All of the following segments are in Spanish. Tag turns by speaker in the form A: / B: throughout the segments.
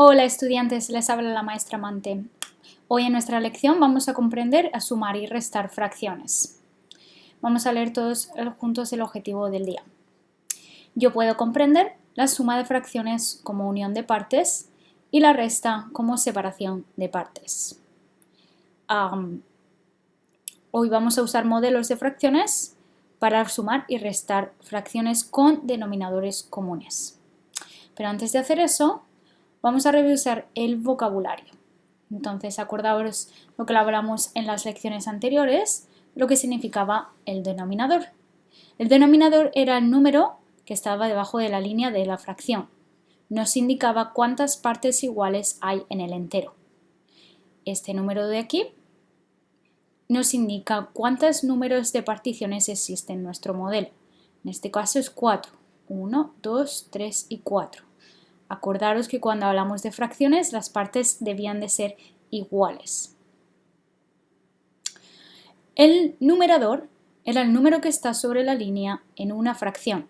A: Hola estudiantes, les habla la maestra Mante. Hoy en nuestra lección vamos a comprender a sumar y restar fracciones. Vamos a leer todos juntos el objetivo del día. Yo puedo comprender la suma de fracciones como unión de partes y la resta como separación de partes. Hoy vamos a usar modelos de fracciones para sumar y restar fracciones con denominadores comunes. Pero antes de hacer eso, vamos a revisar el vocabulario. Entonces, acordaos lo que hablamos en las lecciones anteriores, lo que significaba el denominador. El denominador era el número que estaba debajo de la línea de la fracción. Nos indicaba cuántas partes iguales hay en el entero. Este número de aquí nos indica cuántos números de particiones existen en nuestro modelo. En este caso es 4. 1, 2, 3 y 4. Acordaros que cuando hablamos de fracciones las partes debían de ser iguales. El numerador era el número que está sobre la línea en una fracción.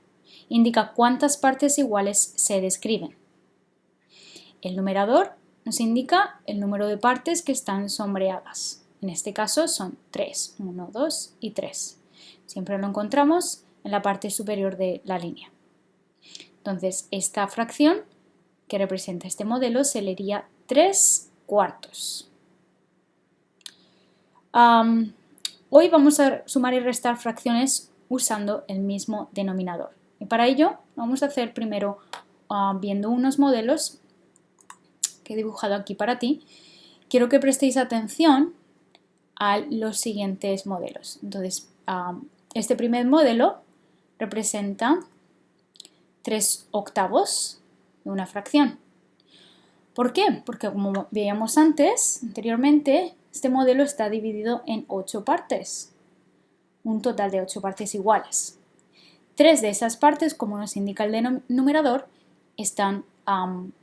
A: Indica cuántas partes iguales se describen. El numerador nos indica el número de partes que están sombreadas. En este caso son 3, 1, 2 y 3. Siempre lo encontramos en la parte superior de la línea. Entonces, esta fracción que representa este modelo se leería 3/4. Hoy vamos a sumar y restar fracciones usando el mismo denominador. Y para ello vamos a hacer primero viendo unos modelos que he dibujado aquí para ti. Quiero que prestéis atención a los siguientes modelos. Entonces, este primer modelo representa 3/8 de una fracción. ¿Por qué? Porque como veíamos anteriormente, este modelo está dividido en 8 partes, un total de 8 partes iguales. 3 de esas partes, como nos indica el numerador, están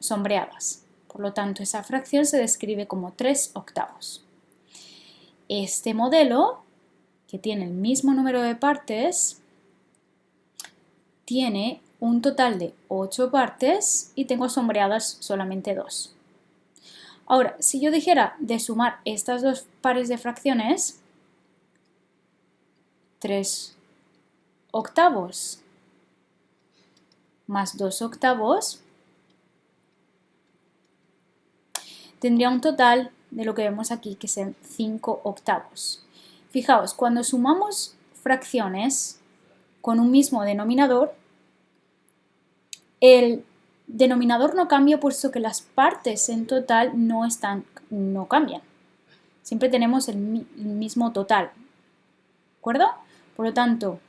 A: sombreadas. Por lo tanto, esa fracción se describe como 3/8. Este modelo, que tiene el mismo número de partes, tiene un total de 8 partes y tengo sombreadas solamente 2. Ahora, si yo dijera de sumar estas dos pares de fracciones, 3/8 más 2/8, tendría un total de lo que vemos aquí, que son 5/8. Fijaos, cuando sumamos fracciones con un mismo denominador, el denominador no cambia puesto que las partes en total no cambian. Siempre tenemos el mismo total, ¿de acuerdo? Por lo tanto,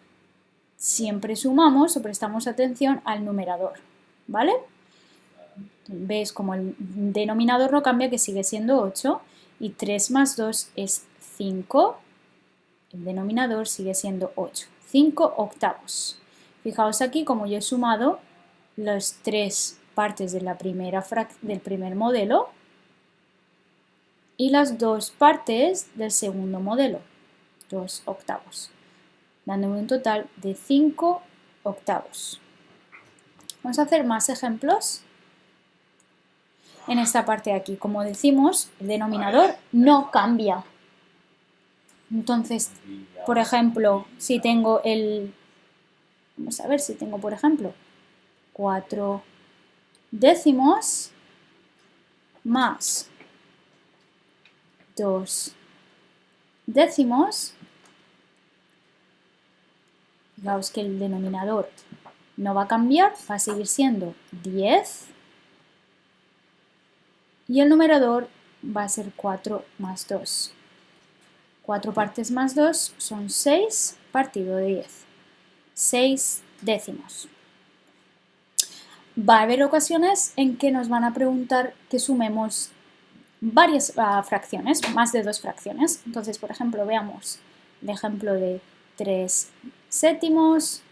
A: siempre sumamos o prestamos atención al numerador, ¿vale? ¿Ves como el denominador no cambia, que sigue siendo 8 y 3 más 2 es 5? El denominador sigue siendo 8, 5/8. Fijaos aquí como yo he sumado las 3 partes de del primer modelo y las 2 partes del segundo modelo, 2/8, dándome un total de 5/8. Vamos a hacer más ejemplos. En esta parte de aquí, como decimos, el denominador no cambia. Entonces, por ejemplo, si tengo vamos a ver si tengo, por ejemplo, 4 décimos más 2 décimos, fijaos que el denominador no va a cambiar, va a seguir siendo 10 y el numerador va a ser 4 más 2. 4 partes más 2 son 6 partido de 10. 6 décimos. Va a haber ocasiones en que nos van a preguntar que sumemos varias fracciones, más de 2 fracciones. Entonces, por ejemplo, veamos el ejemplo de 3 séptimos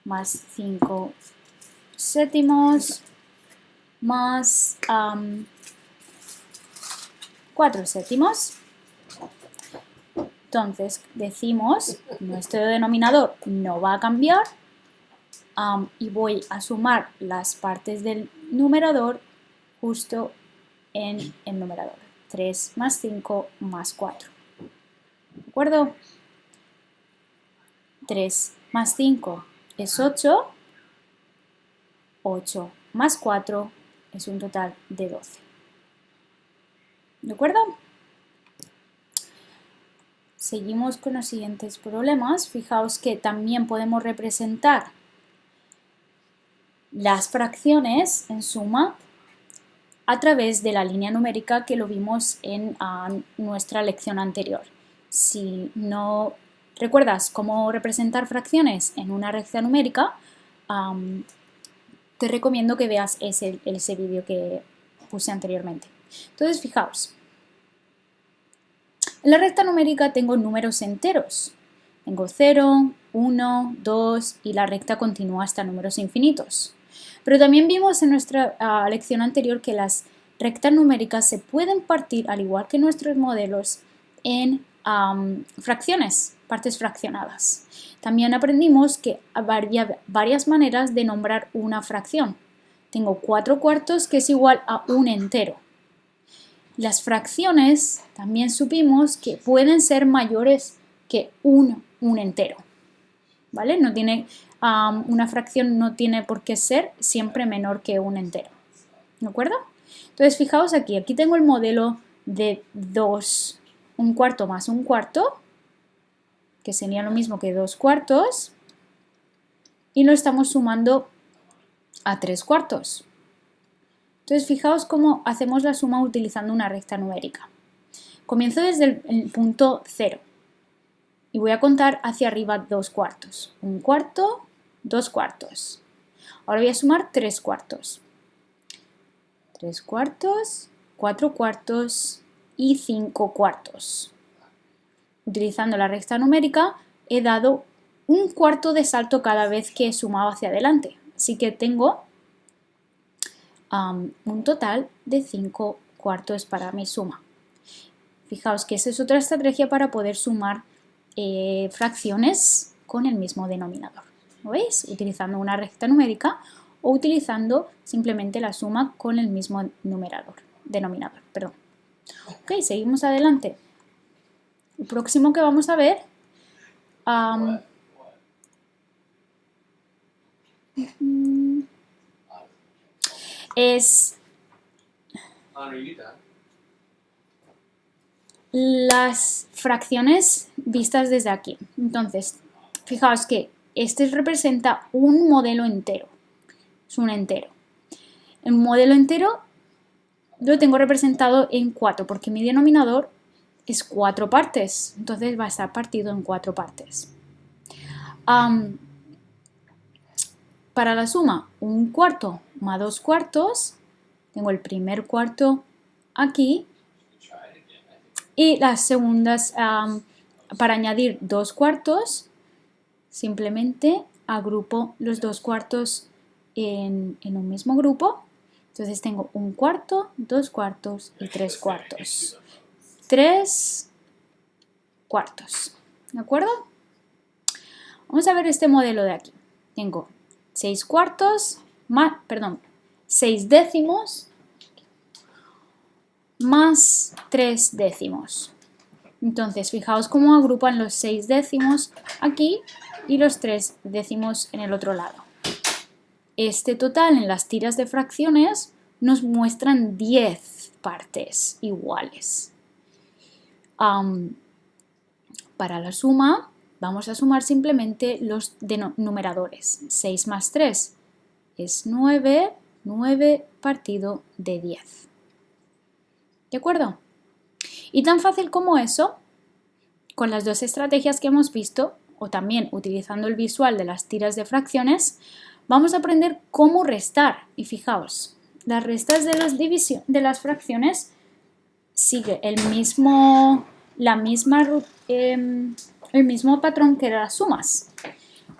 A: más 5 séptimos más 4 séptimos. Entonces, decimos, nuestro denominador no va a cambiar y voy a sumar las partes del numerador justo en el numerador. 3 más 5 más 4. ¿De acuerdo? 3 más 5 es 8. 8 más 4 es un total de 12. ¿De acuerdo? Seguimos con los siguientes problemas. Fijaos que también podemos representar las fracciones en suma a través de la línea numérica que lo vimos en nuestra lección anterior. Si no recuerdas cómo representar fracciones en una recta numérica, te recomiendo que veas ese vídeo que puse anteriormente. Entonces, fijaos. En la recta numérica tengo números enteros. Tengo 0, 1, 2 y la recta continúa hasta números infinitos. Pero también vimos en nuestra lección anterior que las rectas numéricas se pueden partir, al igual que nuestros modelos, en fracciones, partes fraccionadas. También aprendimos que había varias maneras de nombrar una fracción. Tengo 4 cuartos, que es igual a un entero. Las fracciones también supimos que pueden ser mayores que un entero. ¿Vale? No tiene, una fracción no tiene por qué ser siempre menor que un entero. ¿De acuerdo? Entonces, fijaos aquí tengo el modelo de 2, un cuarto más un cuarto, que sería lo mismo que 2 cuartos, y lo estamos sumando a 3 cuartos. Entonces, fijaos cómo hacemos la suma utilizando una recta numérica. Comienzo desde el punto 0 y voy a contar hacia arriba 2 cuartos. 1 cuarto, 2 cuartos. Ahora voy a sumar 3 cuartos. 3 cuartos, 4 cuartos y 5 cuartos. Utilizando la recta numérica he dado un cuarto de salto cada vez que he sumado hacia adelante. Así que tengo un total de 5 cuartos para mi suma. Fijaos que esa es otra estrategia para poder sumar fracciones con el mismo denominador. ¿Lo veis? Utilizando una recta numérica o utilizando simplemente la suma con el mismo denominador. Perdón. Ok, seguimos adelante. El próximo que vamos a ver es las fracciones vistas desde aquí. Entonces, fijaos que este representa un modelo entero. Es un entero. El modelo entero lo tengo representado en 4 porque mi denominador es 4 partes. Entonces va a estar partido en 4 partes. Para la suma, 1 cuarto más 2 cuartos, tengo el primer cuarto aquí y las segundas, para añadir 2 cuartos, simplemente agrupo los 2 cuartos en un mismo grupo. Entonces tengo 1 cuarto, 2 cuartos y 3 cuartos. 3 cuartos. ¿De acuerdo? Vamos a ver este modelo de aquí. Tengo 6 cuartos, 6 décimos más 3 décimos. Entonces, fijaos cómo agrupan los 6 décimos aquí y los 3 décimos en el otro lado. Este total en las tiras de fracciones nos muestran 10 partes iguales. Para la suma, vamos a sumar simplemente los numeradores. 6 más 3 es 9, 9 partido de 10. ¿De acuerdo? Y tan fácil como eso, con las dos estrategias que hemos visto, o también utilizando el visual de las tiras de fracciones, vamos a aprender cómo restar. Y fijaos, las restas de las fracciones sigue el mismo patrón que las sumas.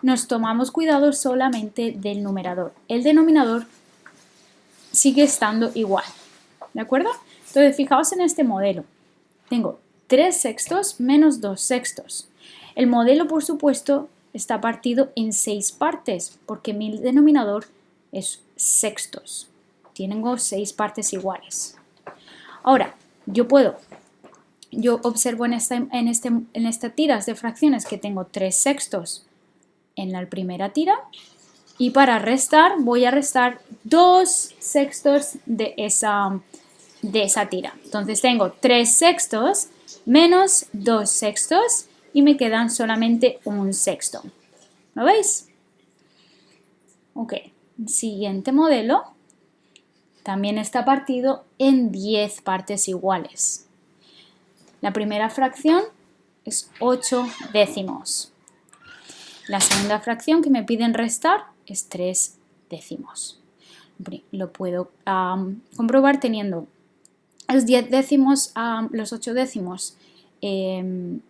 A: Nos tomamos cuidado solamente del numerador. El denominador sigue estando igual. ¿De acuerdo? Entonces, fijaos en este modelo. Tengo 3 sextos menos 2 sextos. El modelo, por supuesto, está partido en 6 partes, porque mi denominador es sextos. tengo 6 partes iguales. Ahora, yo observo en esta tira de fracciones que tengo 3 sextos en la primera tira y para restar voy a restar 2 sextos de esa tira. Entonces tengo 3 sextos menos 2 sextos y me quedan solamente un sexto. ¿Lo veis? Ok, siguiente modelo también está partido en 10 partes iguales. La primera fracción es 8 décimos. La segunda fracción que me piden restar es 3 décimos. Lo puedo comprobar teniendo los 10 décimos, los 8 décimos en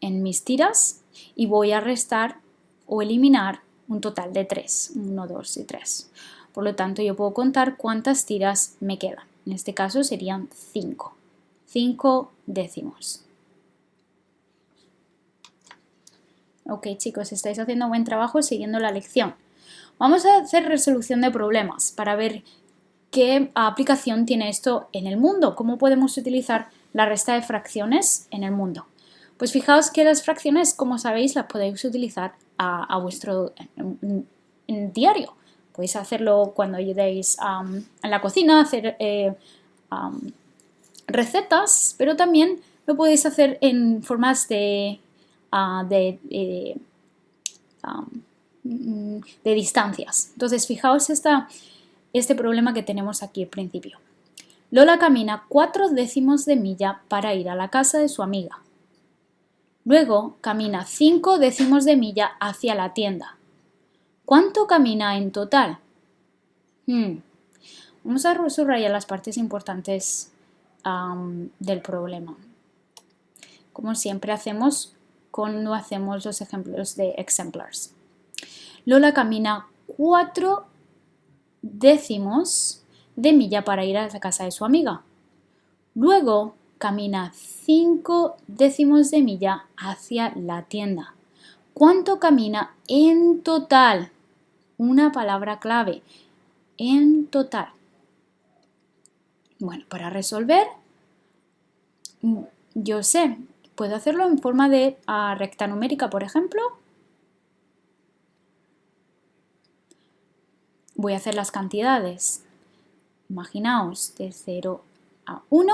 A: mis tiras y voy a restar o eliminar un total de 3, 1, 2 y 3. Por lo tanto, yo puedo contar cuántas tiras me quedan. En este caso serían 5. 5 décimos. Ok, chicos, estáis haciendo buen trabajo siguiendo la lección. Vamos a hacer resolución de problemas para ver qué aplicación tiene esto en el mundo, cómo podemos utilizar la resta de fracciones en el mundo. Pues fijaos que las fracciones, como sabéis, las podéis utilizar a vuestro en diario. Podéis hacerlo cuando ayudéis en la cocina, hacer recetas, pero también lo podéis hacer en formas de distancias. Entonces, fijaos este problema que tenemos aquí al principio. Lola camina 4 décimos de milla para ir a la casa de su amiga. Luego camina 5 décimos de milla hacia la tienda. ¿Cuánto camina en total? Vamos a subrayar las partes importantes del problema. Como siempre hacemos cuando hacemos los ejemplos de exemplars. Lola camina 4 décimos de milla para ir a la casa de su amiga. Luego camina 5 décimos de milla hacia la tienda. ¿Cuánto camina en total? Una palabra clave. En total. Bueno, para resolver, yo sé, puedo hacerlo en forma de recta numérica, por ejemplo. Voy a hacer las cantidades. Imaginaos de 0 a 1.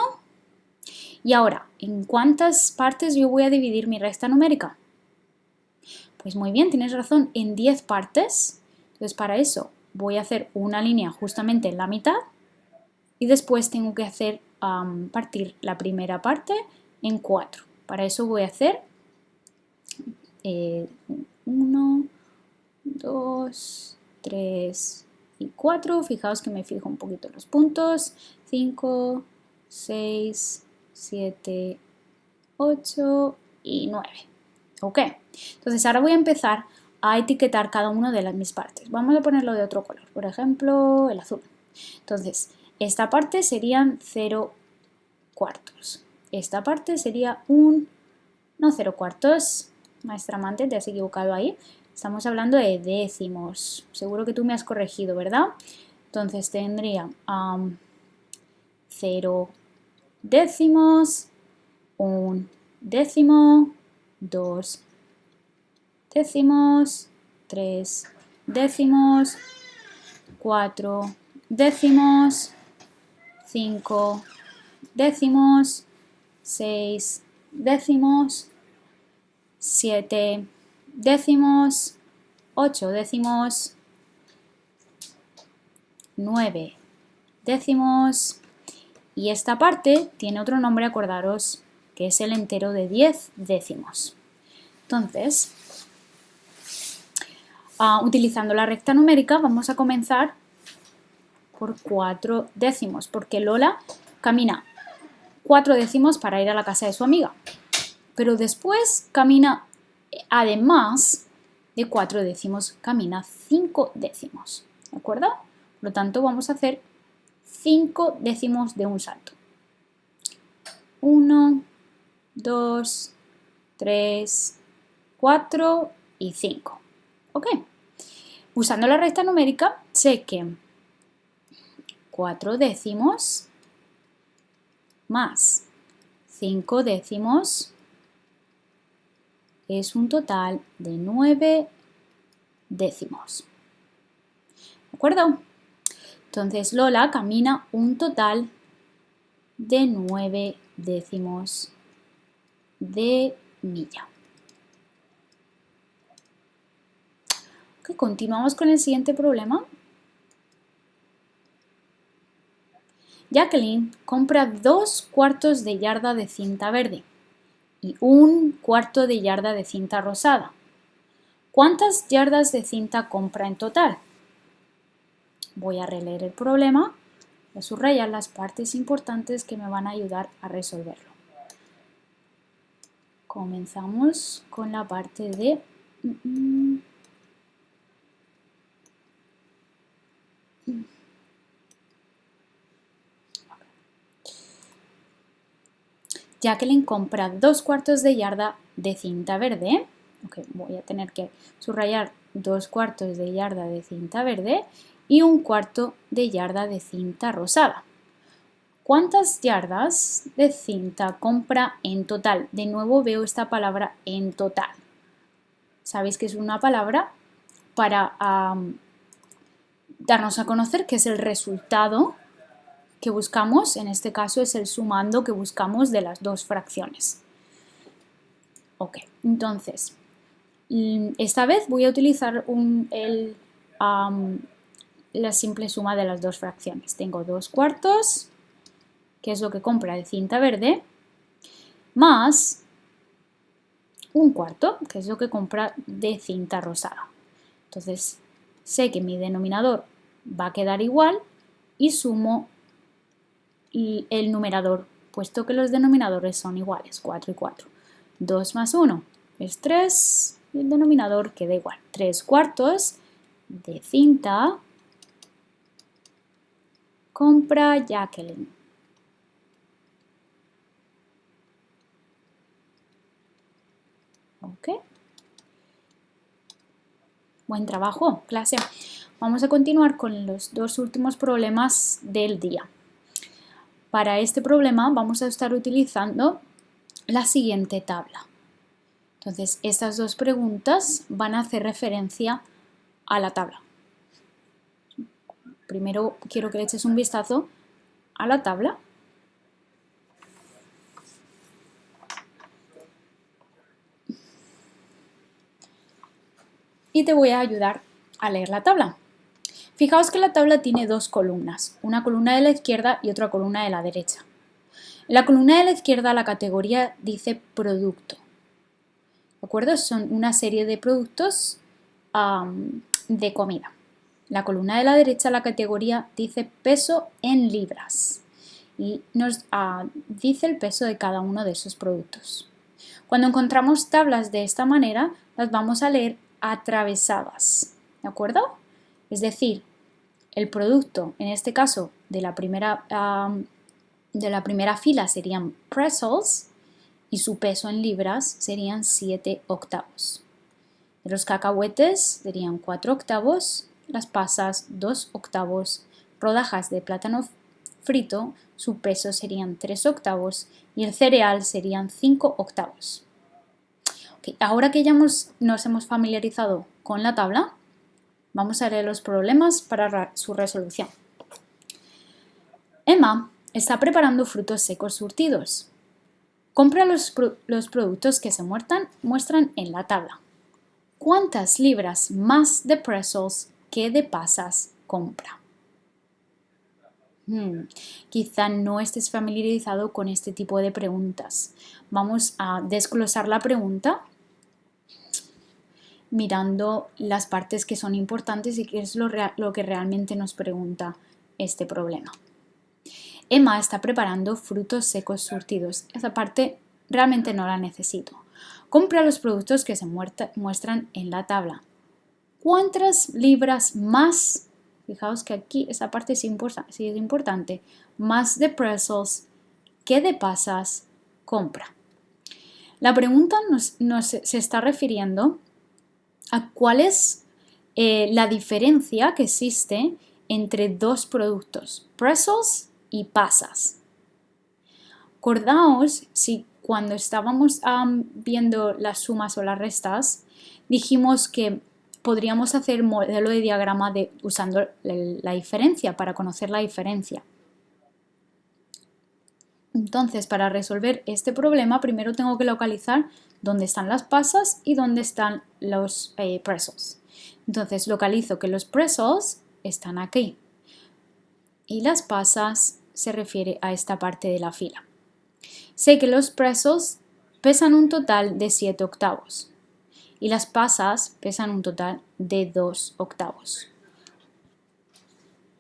A: Y ahora, ¿en cuántas partes yo voy a dividir mi resta numérica? Pues muy bien, tienes razón, en 10 partes. Entonces para eso voy a hacer una línea justamente en la mitad y después tengo que hacer partir la primera parte en 4. Para eso voy a hacer 1, 2, 3 y 4. Fijaos que me fijo un poquito los puntos. 5, 6, 7, 8 y 9. Ok, entonces ahora voy a empezar a etiquetar cada una de mis partes. Vamos a ponerlo de otro color, por ejemplo el azul. Entonces, esta parte serían 0 cuartos. Esta parte sería no 0 cuartos, maestra Amante, te has equivocado ahí. Estamos hablando de décimos. Seguro que tú me has corregido, ¿verdad? Entonces tendría 0 décimos, 1 décimo, 2 décimos, 3 décimos, 4 décimos, 5 décimos, 6 décimos, 7 décimos, 8 décimos, 9 décimos y esta parte tiene otro nombre, acordaros, que es el entero de 10 décimos. Entonces, utilizando la recta numérica vamos a comenzar por 4 décimos, porque Lola camina 4 décimos para ir a la casa de su amiga, pero después camina, además de 4 décimos, camina 5 décimos, ¿de acuerdo? Por lo tanto, vamos a hacer 5 décimos de un salto. 1, 2, 3, 4 y 5. ¿Ok? Usando la recta numérica, sé que 4 décimos más 5 décimos es un total de 9 décimos. ¿De acuerdo? Entonces Lola camina un total de 9 décimos de milla. Ok, continuamos con el siguiente problema. Jacqueline compra 2 cuartos de yarda de cinta verde y 1 cuarto de yarda de cinta rosada. ¿Cuántas yardas de cinta compra en total? Voy a releer el problema y a subrayar las partes importantes que me van a ayudar a resolverlo. Comenzamos con la parte de... Jacqueline compra 2 cuartos de yarda de cinta verde. Okay, voy a tener que subrayar 2 cuartos de yarda de cinta verde y 1 cuarto de yarda de cinta rosada. ¿Cuántas yardas de cinta compra en total? De nuevo veo esta palabra en total. Sabéis que es una palabra para darnos a conocer que es el resultado que buscamos, en este caso es el sumando que buscamos de las dos fracciones. Ok, entonces, esta vez voy a utilizar la simple suma de las dos fracciones. Tengo 2 cuartos, que es lo que compra de cinta verde, más 1 cuarto, que es lo que compra de cinta rosada. Entonces, sé que mi denominador va a quedar igual y sumo el numerador, puesto que los denominadores son iguales, 4 y 4. 2 más 1 es 3 y el denominador queda igual. 3 cuartos de cinta compra Jacqueline. Ok. Buen trabajo, clase. Vamos a continuar con los 2 últimos problemas del día. Para este problema vamos a estar utilizando la siguiente tabla. Entonces, estas 2 preguntas van a hacer referencia a la tabla. Primero quiero que le eches un vistazo a la tabla. Y te voy a ayudar a leer la tabla. Fijaos que la tabla tiene 2 columnas, una columna de la izquierda y otra columna de la derecha. En la columna de la izquierda la categoría dice producto. ¿De acuerdo? Son una serie de productos de comida. En la columna de la derecha la categoría dice peso en libras y nos dice el peso de cada uno de esos productos. Cuando encontramos tablas de esta manera, las vamos a leer atravesadas. ¿De acuerdo? Es decir, el producto, en este caso, de la primera fila serían pretzels y su peso en libras serían 7 octavos. De los cacahuetes serían 4 octavos, las pasas 2 octavos, rodajas de plátano frito, su peso serían 3 octavos y el cereal serían 5 octavos. Okay, ahora que ya nos hemos familiarizado con la tabla, vamos a leer los problemas para su resolución. Emma está preparando frutos secos surtidos. Compra los productos que se muestran en la tabla. ¿Cuántas libras más de pretzels que de pasas compra? Quizá no estés familiarizado con este tipo de preguntas. Vamos a desglosar la pregunta mirando las partes que son importantes y qué es lo que realmente nos pregunta este problema. Emma está preparando frutos secos surtidos. Esa parte realmente no la necesito. Compra los productos que se muestran en la tabla. ¿Cuántas libras más? Fijaos que aquí esa parte sí es importante. Más de pretzels que de pasas compra. La pregunta se está refiriendo a cuál es la diferencia que existe entre dos productos, pretzels y pasas. Acordaos si cuando estábamos viendo las sumas o las restas, dijimos que podríamos hacer modelo de diagrama usando la diferencia para conocer la diferencia. Entonces, para resolver este problema, primero tengo que localizar dónde están las pasas y dónde están los pretzels. Entonces, localizo que los pretzels están aquí y las pasas se refiere a esta parte de la fila. Sé que los pretzels pesan un total de 7 octavos y las pasas pesan un total de 2 octavos.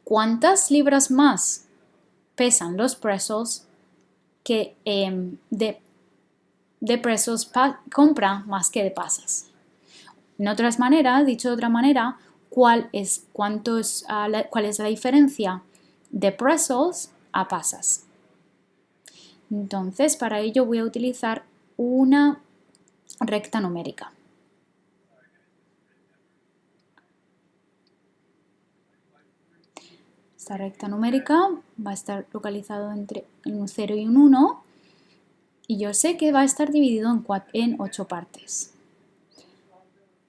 A: ¿Cuántas libras más pesan los pretzels que de pretzels compra más que de pasas? Dicho de otra manera, ¿cuál es la diferencia de pretzels a pasas? Entonces, para ello voy a utilizar una recta numérica. Esta recta numérica va a estar localizado entre un 0 y un 1 y yo sé que va a estar dividido en 8 partes.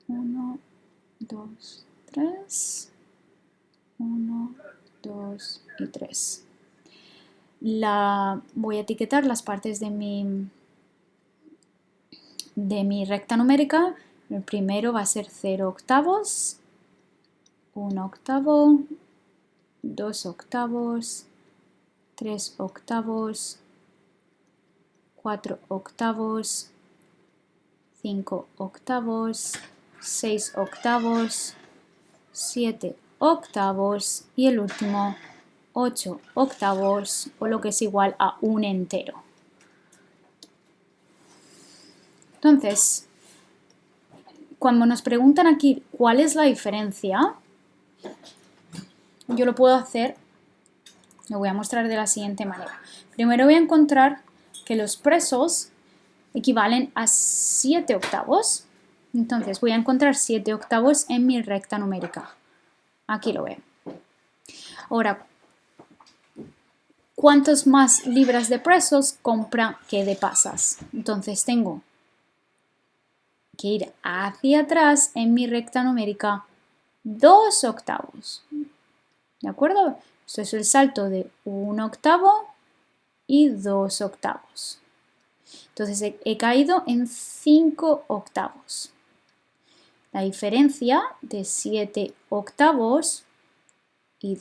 A: 1, 2, 3, 1, 2 y 3. Voy a etiquetar las partes de mi recta numérica. El primero va a ser 0 octavos, 1 octavo, 2 octavos, 3 octavos, 4 octavos, 5 octavos, 6 octavos, 7 octavos y el último 8 octavos, o lo que es igual a un entero. Entonces, cuando nos preguntan aquí cuál es la diferencia, yo lo puedo hacer, lo voy a mostrar de la siguiente manera. Primero voy a encontrar que los pretzels equivalen a 7 octavos. Entonces voy a encontrar 7 octavos en mi recta numérica. Aquí lo veo. Ahora, ¿cuántas más libras de pretzels compra que de pasas? Entonces tengo que ir hacia atrás en mi recta numérica 2 octavos. ¿De acuerdo? Esto es el salto de 1 octavo y 2 octavos. Entonces he caído en 5 octavos. La diferencia de 7 octavos y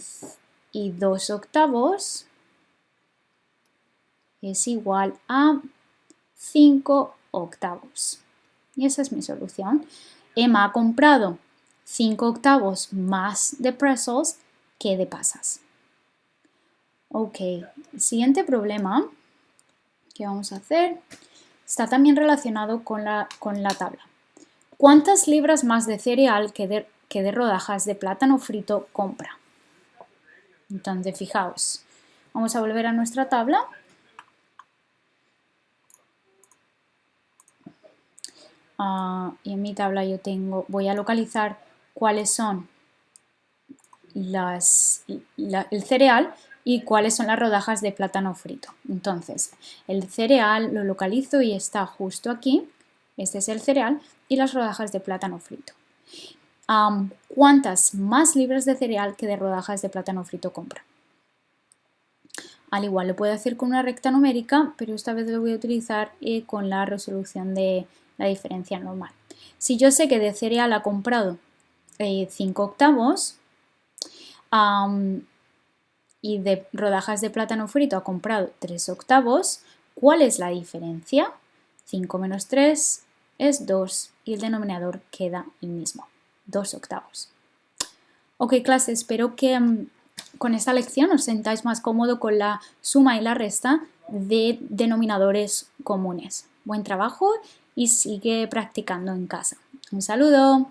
A: 2 octavos es igual a 5 octavos. Y esa es mi solución. Emma ha comprado 5 octavos más de pretzels que de pasas. Ok, el siguiente problema que vamos a hacer está también relacionado con la tabla. ¿Cuántas libras más de cereal que de rodajas de plátano frito compra? Entonces, fijaos, vamos a volver a nuestra tabla. Y en mi tabla voy a localizar cuáles son el cereal y cuáles son las rodajas de plátano frito. Entonces, el cereal lo localizo y está justo aquí. Este es el cereal y las rodajas de plátano frito. ¿Cuántas más libras de cereal que de rodajas de plátano frito compra? Al igual lo puedo hacer con una recta numérica, pero esta vez lo voy a utilizar con la resolución de la diferencia normal. Si yo sé que de cereal ha comprado 5 octavos y de rodajas de plátano frito ha comprado 3 octavos, ¿cuál es la diferencia? 5 menos 3 es 2 y el denominador queda el mismo, 2 octavos. Ok, clase, espero que con esta lección os sentáis más cómodo con la suma y la resta de denominadores comunes. Buen trabajo y sigue practicando en casa. Un saludo.